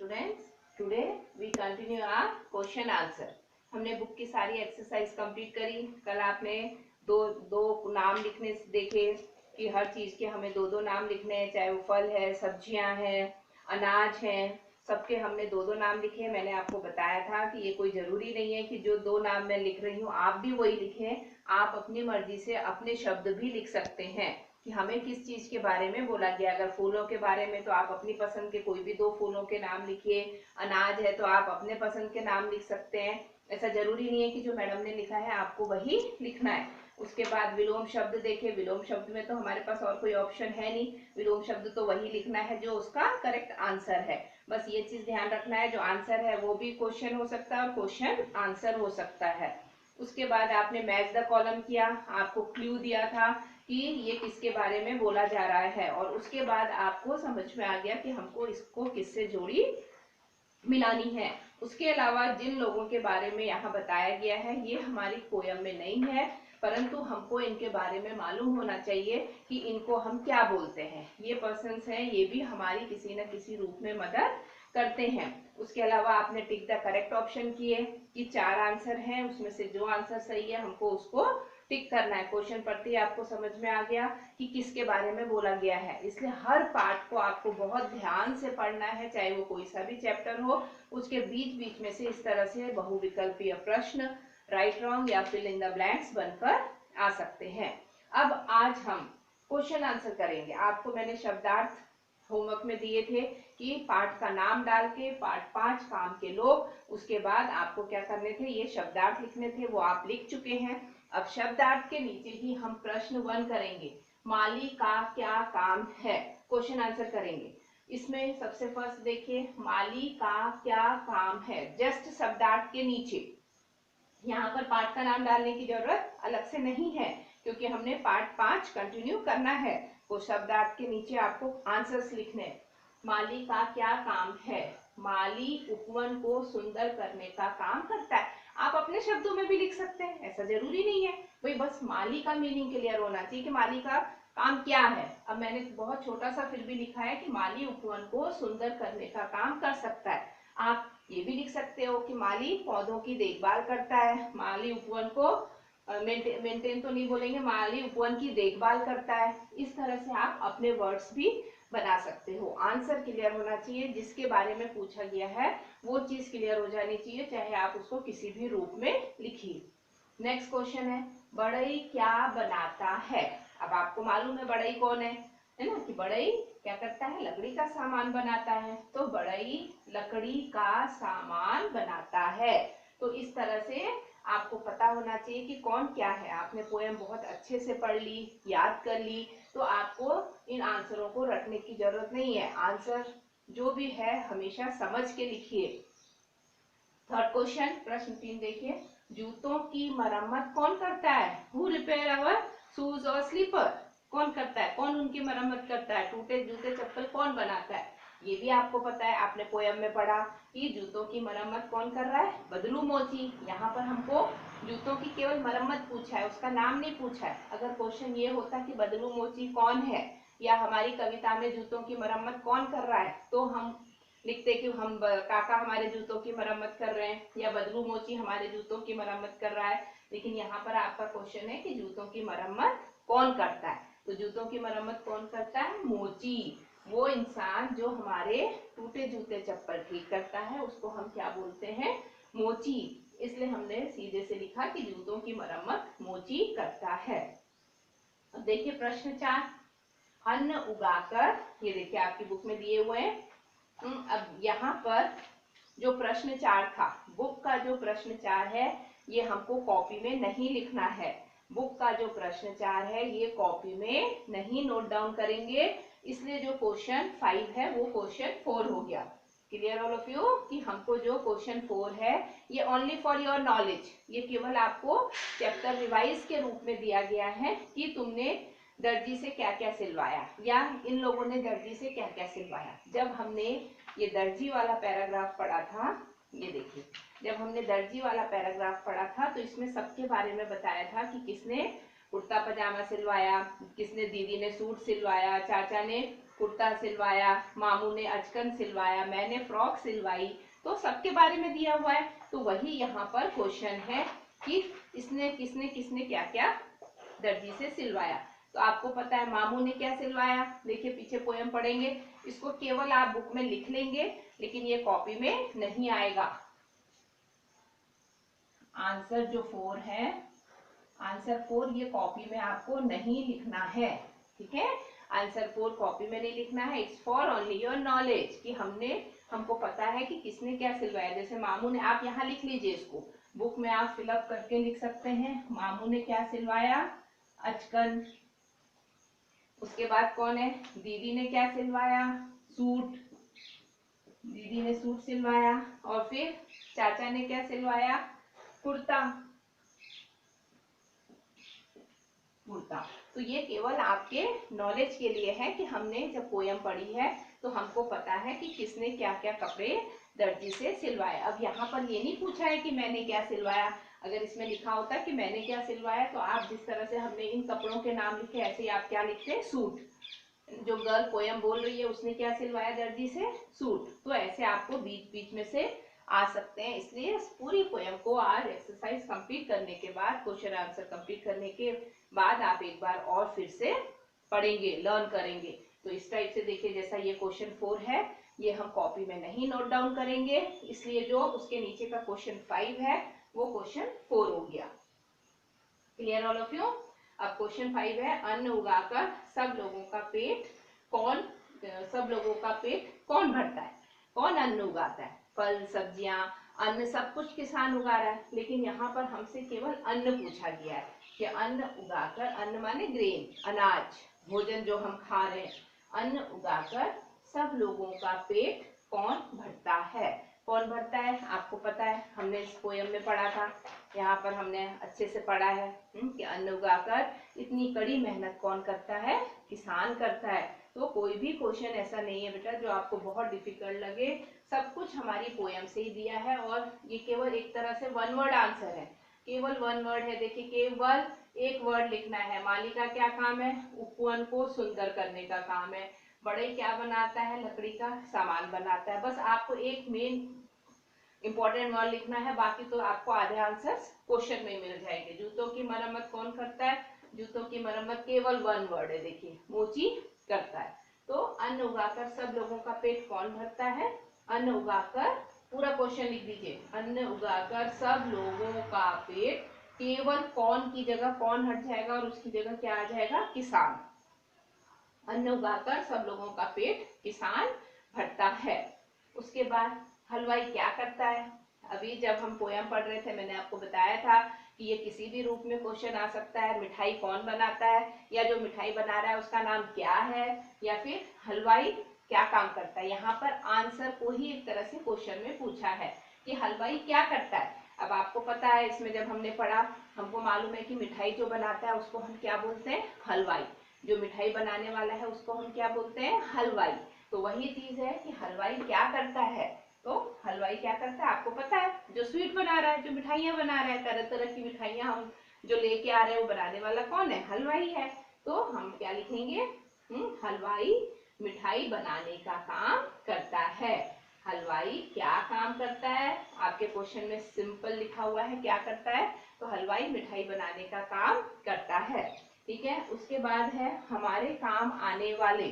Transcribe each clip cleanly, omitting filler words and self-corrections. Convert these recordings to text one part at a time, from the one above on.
Students, today we continue our question answer. हमने book की सारी एक्सरसाइज कंप्लीट करी। कल आपने दो दो नाम लिखने देखे कि हर चीज के हमें दो दो नाम लिखने हैं, चाहे वो फल है, सब्जियां हैं, अनाज हैं, सबके हमने दो दो नाम लिखे। मैंने आपको बताया था कि ये कोई जरूरी नहीं है कि जो दो नाम मैं लिख रही हूँ आप भी वही लिखें। आप अपनी मर्जी से अपने शब्द भी लिख सकते हैं कि हमें किस चीज के बारे में बोला गया। अगर फूलों के बारे में तो आप अपनी पसंद के कोई भी दो फूलों के नाम लिखिए। अनाज है तो आप अपने पसंद के नाम लिख सकते हैं। ऐसा जरूरी नहीं है कि जो मैडम ने लिखा है आपको वही लिखना है। उसके बाद विलोम शब्द देखे। विलोम शब्द में तो हमारे पास और कोई ऑप्शन है नहीं, विलोम शब्द तो वही लिखना है जो उसका करेक्ट आंसर है। बस ये चीज ध्यान रखना है, जो आंसर है वो भी क्वेश्चन हो सकता है और क्वेश्चन आंसर हो सकता है। उसके बाद आपने मैच द कॉलम किया, आपको क्लू दिया था कि ये किसके बारे में बोला जा रहा है, और उसके बाद आपको समझ में आ गया कि हमको इसको किससे जोड़ी मिलानी है। उसके अलावा जिन लोगों के बारे में यहाँ बताया गया है ये हमारी पोयम में नहीं है, परंतु हमको इनके बारे में मालूम होना चाहिए कि इनको हम क्या बोलते हैं। ये पर्सन्स हैं, ये भी हमारी किसी न किसी रूप में मदद करते हैं। उसके अलावा आपने टिक द करेक्ट ऑप्शन किए कि 4 आंसर हैं, उसमें से जो आंसर सही है हमको उसको टिक करना है। क्वेश्चन पढ़ते ही आपको समझ में आ गया कि किसके बारे में बोला गया है। इसलिए हर पार्ट को आपको बहुत ध्यान से पढ़ना है, चाहे वो कोई सा भी चैप्टर हो। उसके बीच बीच में से इस तरह से बहुविकल्पीय प्रश्न, राइट रॉन्ग या फिल इन द ब्लैंक्स बनकर आ सकते हैं। अब आज हम क्वेश्चन आंसर करेंगे। आपको मैंने शब्दार्थ होमवर्क में दिए थे कि पाठ का नाम डाल के पाठ 5 काम के लोग, उसके बाद आपको क्या करने थे, ये शब्दार्थ लिखने थे, वो आप लिख चुके हैं। अब शब्दार्थ के नीचे ही हम प्रश्न 1 करेंगे, माली का क्या काम है। क्वेश्चन आंसर करेंगे। इसमें सबसे फर्स्ट देखिए, माली का क्या काम है। जस्ट शब्दार्थ के नीचे यहाँ पर पाठ का नाम डालने की जरूरत अलग से नहीं है, क्योंकि हमने पाठ 5 कंटिन्यू करना है। तो शब्दार्थ के नीचे आपको आंसर्स लिखने। माली का क्या काम है। माली उपवन को सुंदर करने का काम करता है। आप अपने शब्दों में भी लिख सकते हैं, ऐसा जरूरी नहीं है। भाई बस माली का मीनिंग क्लियर होना चाहिए कि माली का काम क्या है। अब मैंने बहुत छोटा सा फिर भी लिखा है कि माली उपवन को सुंदर करने का काम कर सकता है। आप ये भी लिख सकते हो कि माली पौधों की देखभाल करता है। माली उपवन को मेंटेन तो नहीं बोलेंगे, माली उपवन की देखभाल करता है। इस तरह से आप अपने वर्ड्स भी बना सकते हो। आंसर क्लियर होना चाहिए, जिसके बारे में पूछा गया है वो चीज क्लियर हो जानी चाहिए, चाहे आप उसको किसी भी रूप में लिखिए। नेक्स्ट क्वेश्चन है, बढ़ई क्या बनाता है। अब आपको मालूम है बढ़ई कौन है ना, कि बढ़ई क्या करता है, लकड़ी का सामान बनाता है। तो बढ़ई लकड़ी का सामान बनाता है। तो इस तरह से आपको पता होना चाहिए कि कौन क्या है। आपने पोएम बहुत अच्छे से पढ़ ली, याद कर ली, तो आपको इन आंसरों को रटने की जरूरत नहीं है। आंसर जो भी है हमेशा समझ के लिखिए। थर्ड क्वेश्चन, प्रश्न 3 देखिए, जूतों की मरम्मत कौन करता है। हु रिपेयर अवर शूज और स्लीपर। कौन करता है, कौन उनकी मरम्मत करता है। टूटे जूते चप्पल कौन बनाता है, ये भी आपको पता है। आपने पोयम में पढ़ा कि जूतों की मरम्मत कौन कर रहा है, बदलू मोची। यहाँ पर हमको जूतों की केवल मरम्मत पूछा है, उसका नाम नहीं पूछा है। अगर क्वेश्चन ये होता कि बदलू मोची कौन है, या हमारी कविता में जूतों की मरम्मत कौन कर रहा है, तो हम लिखते कि हम काका हमारे जूतों की मरम्मत कर रहे हैं, या बदलू मोची हमारे जूतों की मरम्मत कर रहा है। लेकिन यहाँ पर आपका क्वेश्चन है कि जूतों की मरम्मत कौन करता है। तो जूतों की मरम्मत कौन करता है, मोची। वो इंसान जो हमारे टूटे जूते चप्पल ठीक करता है उसको हम क्या बोलते हैं, मोची। इसलिए हमने सीधे से लिखा कि जूतों की मरम्मत मोची करता है। अब देखिए प्रश्न 4, अन्न उगाकर, ये देखिए आपकी बुक में दिए हुए हैं। अब यहाँ पर जो प्रश्न 4 था, बुक का जो प्रश्न 4 है ये हमको कॉपी में नहीं लिखना है। बुक का जो प्रश्न 4 है ये कॉपी में नहीं नोट डाउन करेंगे। इसलिए जो क्वेश्चन 5 है वो क्वेश्चन 4 हो गया। क्लियर ऑल ऑफ यू कि हमको जो क्वेश्चन 4 है ये ओनली फॉर योर नॉलेज, ये केवल आपको चैप्टर रिवाइज के रूप में दिया गया है कि तुमने दर्जी से क्या क्या सिलवाया, या इन लोगों ने दर्जी से क्या क्या सिलवाया। जब हमने ये दर्जी वाला पैराग्राफ पढ़ा था, ये देखिए जब हमने दर्जी वाला पैराग्राफ पढ़ा था तो इसमें सबके बारे में बताया था कि किसने कुर्ता पजामा सिलवाया, किसने दीदी ने सूट सिलवाया, चाचा ने कुर्ता सिलवाया, मामू ने अचकन सिलवाया, मैंने फ्रॉक सिलवाई, तो सबके बारे में दिया हुआ है। तो वही यहाँ पर क्वेश्चन है कि इसने किसने किसने क्या क्या दर्जी से सिलवाया। तो आपको पता है मामू ने क्या सिलवाया, देखिए पीछे पोयम पढ़ेंगे, इसको केवल आप बुक में लिख लेंगे लेकिन ये कॉपी में नहीं आएगा। आंसर जो 4 है, आंसर 4 ये कॉपी में आपको नहीं लिखना है, ठीक है। आंसर 4 कॉपी में नहीं लिखना है। It's for only your knowledge कि हमको पता है कि किसने क्या सिलवाया। जैसे मामू ने, आप यहाँ लिख लीजिए, इसको बुक में आप फिलअप करके लिख सकते हैं। मामू ने क्या सिलवाया, अचकन। उसके बाद कौन है, दीदी ने क्या सिलवाया, सूट, दीदी ने सूट सिलवाया। और फिर चाचा ने क्या सिलवाया, कुर्ता, कुर्ता। तो ये केवल आपके नॉलेज के लिए है कि हमने जब पोयम पढ़ी है तो हमको पता है कि किसने क्या क्या कपड़े दर्जी से सिलवाए। अब यहाँ पर ये नहीं पूछा है कि मैंने क्या सिलवाया। अगर इसमें लिखा होता कि मैंने क्या सिलवाया तो आप जिस तरह से हमने इन कपड़ों के नाम लिखे ऐसे ही आप क्या लिखते, सूट। जो गर्ल पोयम बोल रही है उसने क्या सिलवाया दर्जी से, सूट। तो ऐसे आपको बीच बीच में से आ सकते हैं। इसलिए पूरी पोयम को आज एक्सरसाइज कंप्लीट करने के बाद, क्वेश्चन आंसर कंप्लीट करने के बाद आप एक बार और फिर से पढ़ेंगे, लर्न करेंगे। तो इस टाइप से देखिए, जैसा ये क्वेश्चन 4 है ये हम कॉपी में नहीं नोट डाउन करेंगे, इसलिए जो उसके नीचे का क्वेश्चन 5 है वो क्वेश्चन 4 हो गया। Clear all of you. अब क्वेश्चन 5 है, अन्न उगाकर सब लोगों का पेट कौन भरता है। कौन अन्न उगाता है, फल सब्जियां अन्न सब कुछ किसान उगा रहा है, लेकिन यहाँ पर हमसे केवल अन्न पूछा गया है कि अन्न उगाकर, अन्न माने ग्रेन, अनाज, भोजन जो हम खा रहे हैं, अन्न उगाकर सब लोगों का पेट कौन भरता है। कौन भरता है आपको पता है, हमने इस पोयम में पढ़ा था, यहाँ पर हमने अच्छे से पढ़ा है कि अन्न उगाकर इतनी कड़ी मेहनत कौन करता है, किसान करता है। तो कोई भी क्वेश्चन ऐसा नहीं है बेटा जो आपको बहुत डिफिकल्ट लगे, सब कुछ हमारी पोयम से ही दिया है। और ये केवल एक तरह से 1 वर्ड आंसर है, केवल 1 वर्ड है। देखिए केवल एक वर्ड लिखना है। माली का क्या काम है, उपवन को सुंदर करने का काम है। बढ़ई क्या बनाता है, लकड़ी का सामान बनाता है। बस आपको एक मेन इंपॉर्टेंट वर्ड लिखना है, बाकी तो आपको आधे आंसर्स क्वेश्चन में मिल जाएंगे। जूतों की मरम्मत कौन करता है, जूतों की मरम्मत केवल 1 वर्ड है, देखिए मोची करता है। तो अन्न उगाकर सब लोगों का पेट कौन भरता है, अन्न उगाकर, पूरा क्वेश्चन लिख दीजिए, अन्न उगाकर सब लोगों का पेट, केवल कौन की जगह कौन हट जाएगा और उसकी जगह क्या आ जाएगा, किसान। अन्न उगाकर सब लोगों का पेट किसान भरता है। उसके बाद हलवाई क्या करता है। अभी जब हम पोयम पढ़ रहे थे मैंने आपको बताया था कि ये किसी भी रूप में क्वेश्चन आ सकता है। मिठाई कौन बनाता है, या जो मिठाई बना रहा है उसका नाम क्या है, या फिर हलवाई क्या काम करता है। यहाँ पर आंसर को ही एक तरह से क्वेश्चन में पूछा है कि हलवाई क्या करता है। अब आपको पता है, इसमें जब हमने पढ़ा हमको मालूम है कि मिठाई जो बनाता है उसको हम क्या बोलते हैं, हलवाई। जो मिठाई बनाने वाला है उसको हम क्या बोलते हैं, हलवाई। तो वही चीज है कि हलवाई क्या करता है। तो हलवाई क्या करता है आपको पता है, जो स्वीट बना रहा है, जो मिठाइयाँ बना रहा है, तरह तरह की मिठाइयाँ हम जो लेके आ रहे हैं वो बनाने वाला कौन है, हलवाई है। तो हम क्या लिखेंगे, हलवाई मिठाई बनाने का काम करता है। हलवाई क्या काम करता है, आपके क्वेश्चन में सिंपल लिखा हुआ है क्या करता है, तो हलवाई मिठाई बनाने का काम करता है। ठीक है। उसके बाद है हमारे काम आने वाले,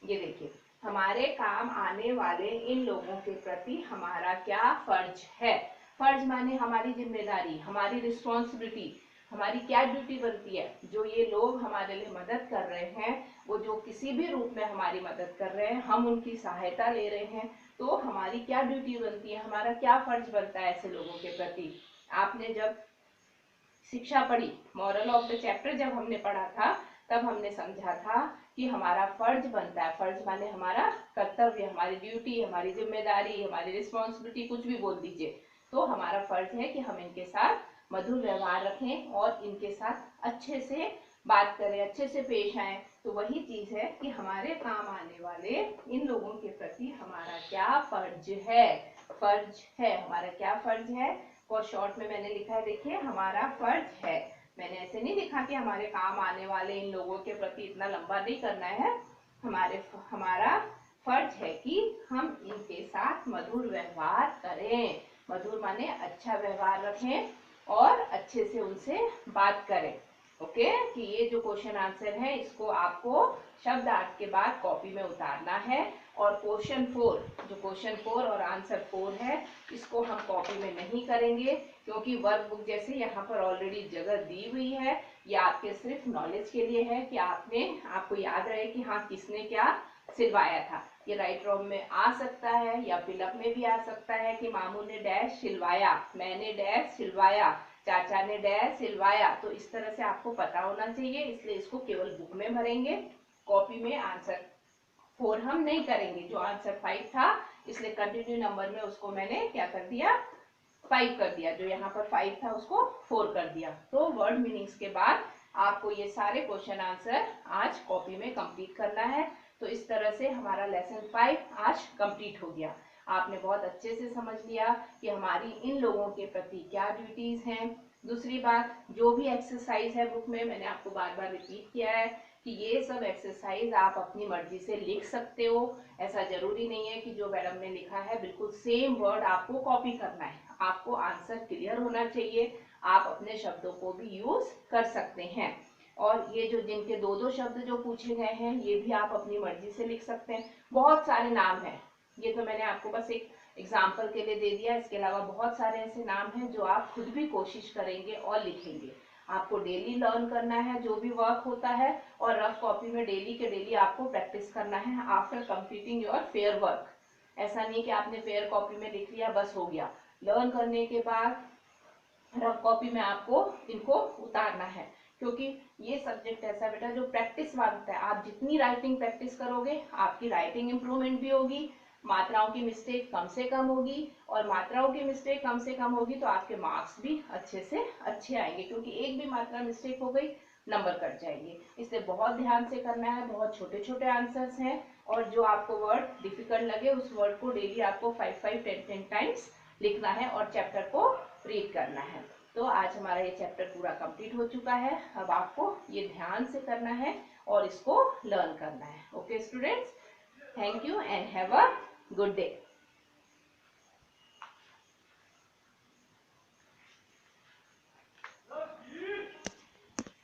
ये देखिए हमारे काम आने वाले इन लोगों के प्रति हमारा क्या फर्ज है। फर्ज माने हमारी जिम्मेदारी, हमारी रिस्पॉन्सिबिलिटी, हमारी क्या ड्यूटी बनती है। जो ये लोग हमारे लिए मदद कर रहे हैं, वो जो किसी भी रूप में हमारी मदद कर रहे हैं, हम उनकी सहायता ले रहे हैं, तो हमारी क्या ड्यूटी बनती है, हमारा क्या फर्ज बनता है ऐसे लोगों के प्रति। आपने जब शिक्षा पढ़ी, मॉरल ऑफ द चैप्टर जब हमने पढ़ा था तब हमने समझा था कि हमारा फर्ज बनता है। फर्ज माने हमारा कर्तव्य, हमारी ड्यूटी, हमारी जिम्मेदारी, हमारी रिस्पॉन्सिबिलिटी, कुछ भी बोल दीजिए। तो हमारा फर्ज है कि हम इनके साथ मधुर व्यवहार रखें और इनके साथ अच्छे से बात करें, अच्छे से पेश आए। तो वही चीज है कि हमारे काम आने वाले इन लोगों के प्रति हमारा क्या फर्ज है। फर्ज है, हमारा क्या फर्ज है, और शॉर्ट में मैंने लिखा है, देखिए हमारा फर्ज है। मैंने ऐसे नहीं लिखा कि हमारे काम आने वाले इन लोगों के प्रति, इतना लंबा नहीं करना है, हमारा फर्ज है कि हम इनके साथ मधुर व्यवहार करें। मधुर माने अच्छा व्यवहार रखें और अच्छे से उनसे बात करें। ओके, कि ये जो क्वेश्चन आंसर है इसको आपको शब्द अर्थ के बाद कॉपी में उतारना है। और क्वेश्चन 4, जो क्वेश्चन 4 और आंसर 4 है, इसको हम कॉपी में नहीं करेंगे क्योंकि वर्कबुक जैसे यहाँ पर ऑलरेडी जगह दी हुई है। ये आपके सिर्फ नॉलेज के लिए है कि आपको याद रहे कि हाँ किसने क्या सिलवाया था। ये राइट रॉन्ग में आ सकता है या फिलअप में भी आ सकता है कि मामू ने डैश सिलवाया, मैंने डैश सिलवाया, चाचा ने डैश सिलवाया। तो इस तरह से आपको पता होना चाहिए, इसलिए इसको केवल बुक में भरेंगे, कॉपी में आंसर 4 हम नहीं करेंगे। जो आंसर 5 था इसलिए कंटिन्यू नंबर में उसको मैंने क्या कर दिया, 5 कर दिया। जो यहाँ पर 5 था उसको 4 कर दिया। तो वर्ड मीनिंग्स के बाद आपको ये सारे क्वेश्चन आंसर आज कॉपी में कंप्लीट करना है। तो इस तरह से हमारा लेसन 5 आज कंप्लीट हो गया। आपने बहुत अच्छे से समझ लिया कि हमारी इन लोगों के प्रति क्या ड्यूटीज हैं। दूसरी बात, जो भी एक्सरसाइज है बुक में, मैंने आपको बार बार रिपीट किया है कि ये सब एक्सरसाइज आप अपनी मर्जी से लिख सकते हो। ऐसा जरूरी नहीं है कि जो मैडम ने लिखा है बिल्कुल सेम वर्ड आपको कॉपी करना है। आपको आंसर क्लियर होना चाहिए, आप अपने शब्दों को भी यूज कर सकते हैं। और ये जो जिनके दो दो शब्द जो पूछे गए हैं ये भी आप अपनी मर्जी से लिख सकते हैं। बहुत सारे नाम हैं, ये तो मैंने आपको बस एक एग्जाम्पल के लिए दे दिया। इसके अलावा बहुत सारे ऐसे नाम हैं जो आप खुद भी कोशिश करेंगे और लिखेंगे। आपको डेली लर्न करना है जो भी वर्क होता है, और रफ कॉपी में डेली के डेली आपको प्रैक्टिस करना है after completing your fair work. ऐसा नहीं कि आपने फेयर कॉपी में लिख लिया बस हो गया। लर्न करने के बाद रफ कॉपी में आपको इनको उतारना है, क्योंकि ये सब्जेक्ट ऐसा बेटा जो प्रैक्टिस मांगता है। आप जितनी राइटिंग प्रैक्टिस करोगे आपकी राइटिंग इंप्रूवमेंट भी होगी, मात्राओं की मिस्टेक कम से कम होगी, और मात्राओं की मिस्टेक कम से कम होगी तो आपके मार्क्स भी अच्छे से अच्छे आएंगे, क्योंकि एक भी मात्रा मिस्टेक हो गई नंबर कट जाएंगे। इसलिए बहुत ध्यान से करना है। बहुत छोटे छोटे आंसर्स हैं, और जो आपको वर्ड डिफिकल्ट लगे उस वर्ड को डेली आपको 5 10 टाइम्स लिखना है और चैप्टर को रीड करना है। तो आज हमारा ये चैप्टर पूरा कंप्लीट हो चुका है। अब आपको ये ध्यान से करना है और इसको लर्न करना है। Okay students, thank you and have a good day.